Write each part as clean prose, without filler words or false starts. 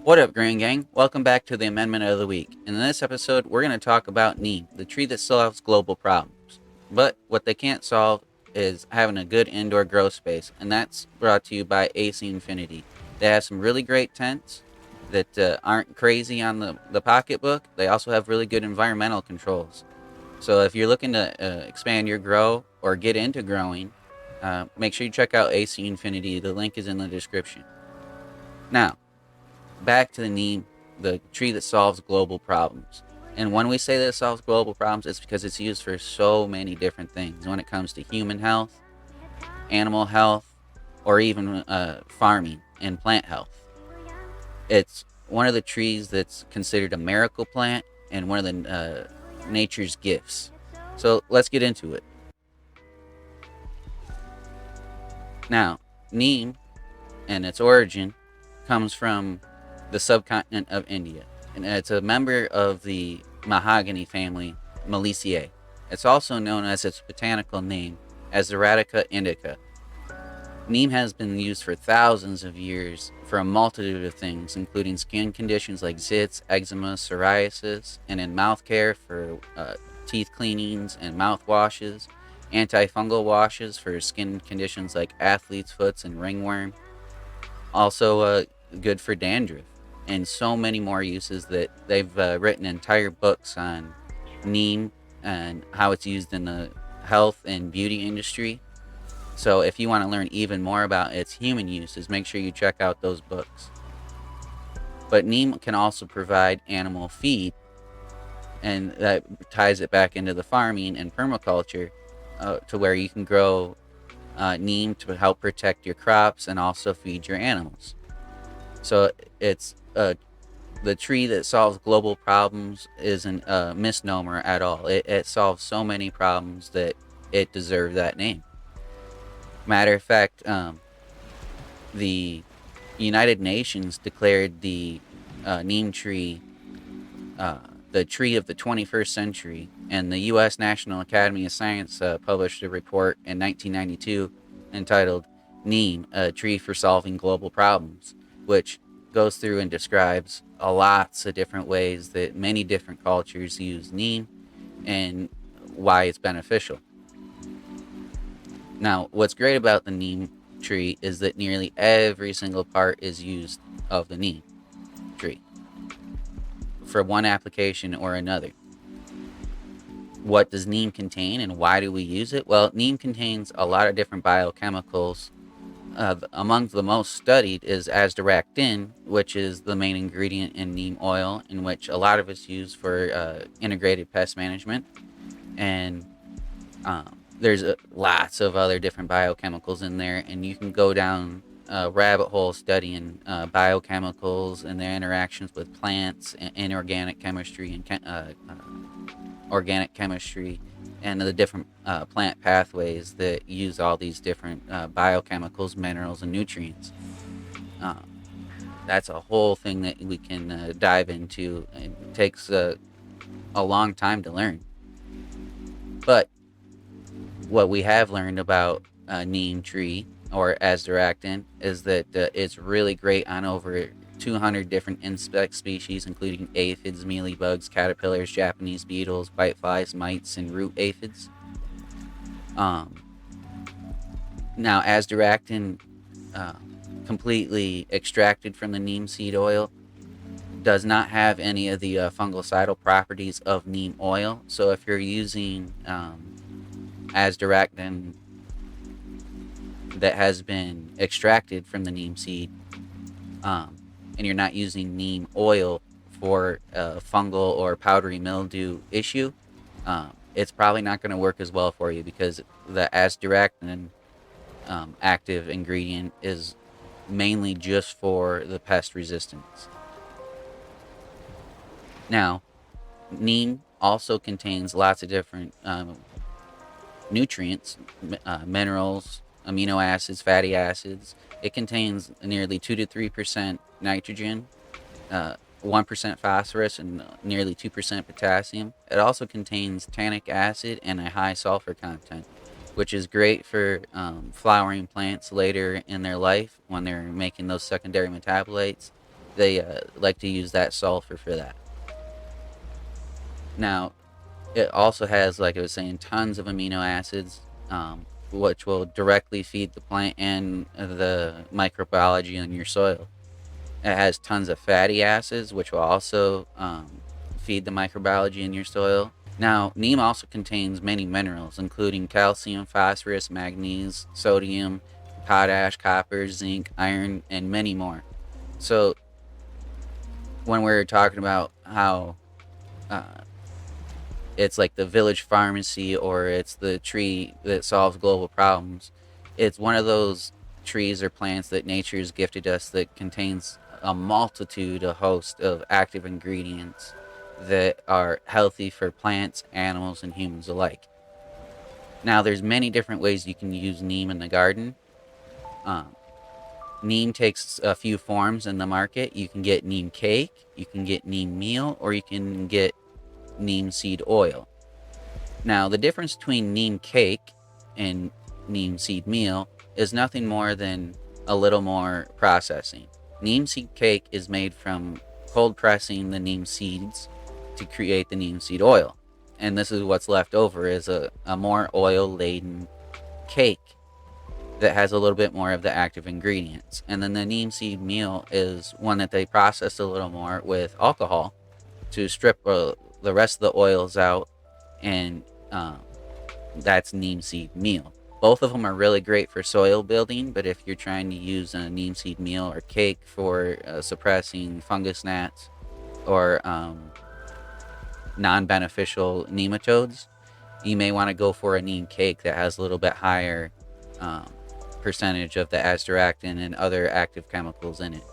What up, Grand Gang? Welcome back to the Amendment of the Week. In this episode, we're going to talk about Neem, the tree that solves global problems. But what they can't solve is having a good indoor grow space, and that's brought to you by AC Infinity. They have some really great tents that aren't crazy on the pocketbook. They also have really good environmental controls. So if you're looking to expand your grow or get into growing, make sure you check out AC Infinity. The link is in the description. Now, back to the neem, the tree that solves global problems. And when we say that it solves global problems, it's because it's used for so many different things when it comes to human health, animal health, or even farming and plant health. It's one of the trees that's considered a miracle plant and one of the nature's gifts. So let's get into it. Now, neem and its origin comes from the subcontinent of India, and it's a member of the mahogany family, Meliaceae. It's also known as its botanical name as Radica indica. Neem has been used for thousands of years for a multitude of things, including skin conditions like zits, eczema, psoriasis, and in mouth care for teeth cleanings and mouth washes, antifungal washes for skin conditions like athlete's foots and ringworm, also good for dandruff, and so many more uses that they've written entire books on neem and how it's used in the health and beauty industry. So if you want to learn even more about its human uses, make sure you check out those books. But neem can also provide animal feed, and that ties it back into the farming and permaculture to where you can grow neem to help protect your crops and also feed your animals. So it's the tree that solves global problems isn't a misnomer at all. It solves so many problems that it deserves that name. Matter of fact, the United Nations declared the neem tree the tree of the 21st century, and the U.S. National Academy of Science published a report in 1992 entitled Neem, a Tree for Solving Global Problems, which goes through and describes lots of different ways that many different cultures use neem and why it's beneficial. Now, what's great about the neem tree is that nearly every single part is used of the neem tree for one application or another. What does neem contain and why do we use it? Well, neem contains a lot of different biochemicals. Among the most studied is azadirachtin, which is the main ingredient in neem oil, in which a lot of it's used for integrated pest management. And there's lots of other different biochemicals in there, and you can go down a rabbit hole studying biochemicals and their interactions with plants and inorganic chemistry and organic chemistry and the different plant pathways that use all these different biochemicals, minerals, and nutrients. Uh, that's a whole thing that we can dive into. It takes a long time to learn. But what we have learned about neem tree or azadirachtin is that it's really great on over 200 different insect species, including aphids, mealybugs, caterpillars, Japanese beetles, whiteflies, mites, and root aphids. Um, Now, azadirachtin, uh, completely extracted from the neem seed oil, does not have any of the fungicidal properties of neem oil. So if you're using azadirachtin that has been extracted from the neem seed, um, and you're not using neem oil for a fungal or powdery mildew issue, it's probably not going to work as well for you because the azadirachtin active ingredient is mainly just for the pest resistance. Now, neem also contains lots of different nutrients, minerals, amino acids, fatty acids. It contains nearly 2 to 3% nitrogen, 1% phosphorus, and nearly 2% potassium. It also contains tannic acid and a high sulfur content, which is great for flowering plants later in their life when they're making those secondary metabolites. they like to use that sulfur for that. Now, it also has, like I was saying, tons of amino acids, which will directly feed the plant and the microbiology in your soil. It has tons of fatty acids, which will also feed the microbiology in your soil. Now, neem also contains many minerals, including calcium, phosphorus, manganese, sodium, potash, copper, zinc, iron, and many more. So, when we're talking about how uh, it's like the village pharmacy or it's the tree that solves global problems, it's one of those trees or plants that nature has gifted us that contains a host of active ingredients that are healthy for plants, animals, and humans alike. Now, there's many different ways you can use neem in the garden. Um, Neem takes a few forms in the market. You can get neem cake, you can get neem meal, or you can get neem seed oil. Now, the difference between neem cake and neem seed meal is nothing more than a little more processing. Neem seed cake is made from cold pressing the neem seeds to create the neem seed oil. And this is what's left over is a more oil laden cake that has a little bit more of the active ingredients. And then the neem seed meal is one that they process a little more with alcohol to strip the rest of the oils out, and uh, that's neem seed meal. Both of them are really great for soil building, but if you're trying to use a neem seed meal or cake for suppressing fungus gnats or non beneficial nematodes, you may want to go for a neem cake that has a little bit higher um, percentage of the azadirachtin and other active chemicals in it.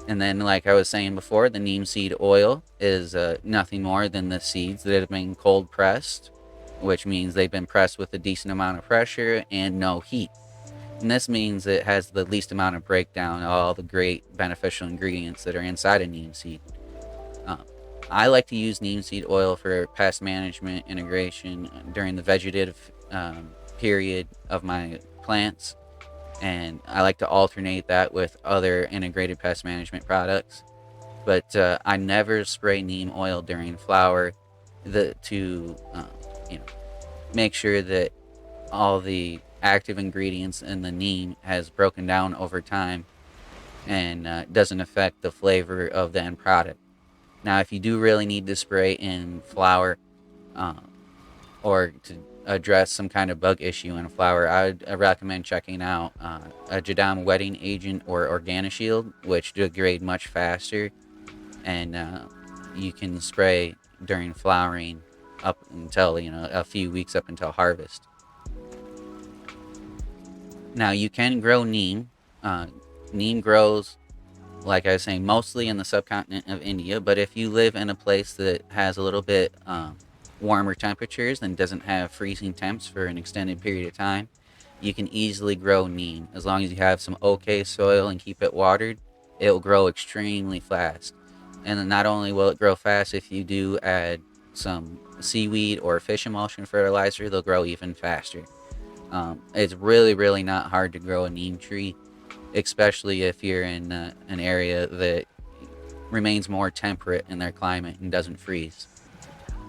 And then, like I was saying before, the neem seed oil is nothing more than the seeds that have been cold pressed, which means they've been pressed with a decent amount of pressure and no heat. And this means it has the least amount of breakdown of all the great beneficial ingredients that are inside a neem seed. Um, I like to use neem seed oil for pest management integration during the vegetative period of my plants, and I like to alternate that with other integrated pest management products. But I never spray neem oil during flower to you know, make sure that all the active ingredients in the neem has broken down over time and doesn't affect the flavor of the end product. Now, if you do really need to spray in flower, uh, or to address some kind of bug issue in a flower, I would recommend checking out a Jadam wetting agent or Organoshield, which degrade much faster, and you can spray during flowering up until a few weeks up until harvest. Now, you can grow neem. Neem grows, like I was saying, mostly in the subcontinent of India. But if you live in a place that has a little bit warmer temperatures and doesn't have freezing temps for an extended period of time, you can easily grow neem. As long as you have some okay soil and keep it watered, it will grow extremely fast. And then not only will it grow fast, if you do add some seaweed or fish emulsion fertilizer, they'll grow even faster. It's really, really not hard to grow a neem tree, especially if you're in an area that remains more temperate in their climate and doesn't freeze.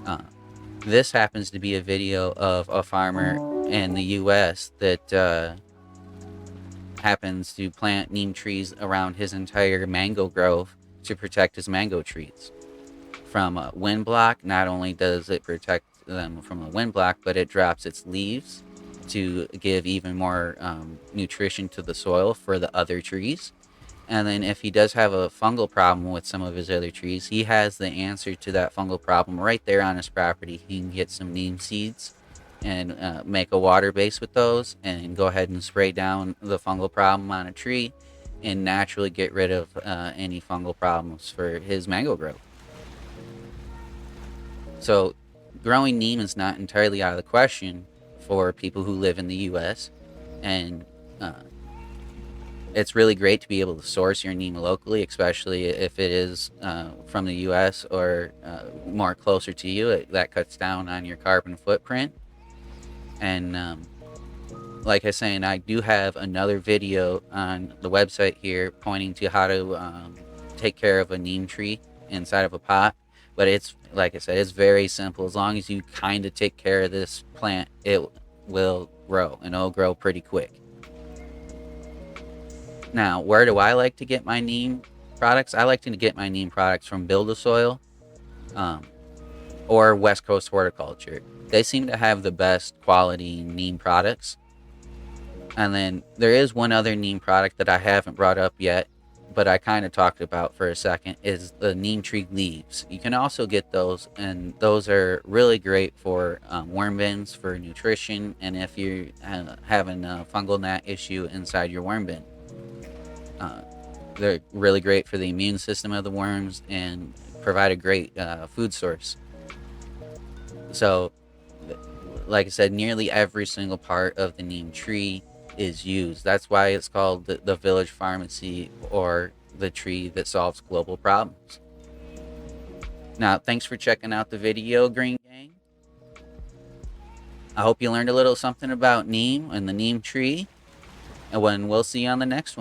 Uh, this happens to be a video of a farmer in the U.S. that happens to plant neem trees around his entire mango grove to protect his mango trees from a wind block. Not only does it protect them from a wind block, but it drops its leaves to give even more nutrition to the soil for the other trees. And then if he does have a fungal problem with some of his other trees, he has the answer to that fungal problem right there on his property. He can get some neem seeds and make a water base with those and go ahead and spray down the fungal problem on a tree and naturally get rid of any fungal problems for his mango growth. So growing neem is not entirely out of the question for people who live in the U.S. And it's really great to be able to source your neem locally, especially if it is from the U.S. or more closer to you. That cuts down on your carbon footprint. And like I was saying, I do have another video on the website here pointing to how to take care of a neem tree inside of a pot. But it's, like I said, it's very simple. As long as you kind of take care of this plant, it will grow, and it'll grow pretty quick. Now, where do I like to get my neem products? I like to get my neem products from Build a Soil, or West Coast Horticulture. They seem to have the best quality neem products. And then there is one other neem product that I haven't brought up yet, but I kind of talked about for a second, is the neem tree leaves. You can also get those, and those are really great for worm bins, for nutrition, and if you're having a fungal gnat issue inside your worm bin. They're really great for the immune system of the worms and provide a great food source. So, like I said, nearly every single part of the neem tree is used. That's why it's called the village pharmacy, or the tree that solves global problems. Now, thanks for checking out the video, Green Gang. I hope you learned a little something about neem and the neem tree, and we'll see you on the next one.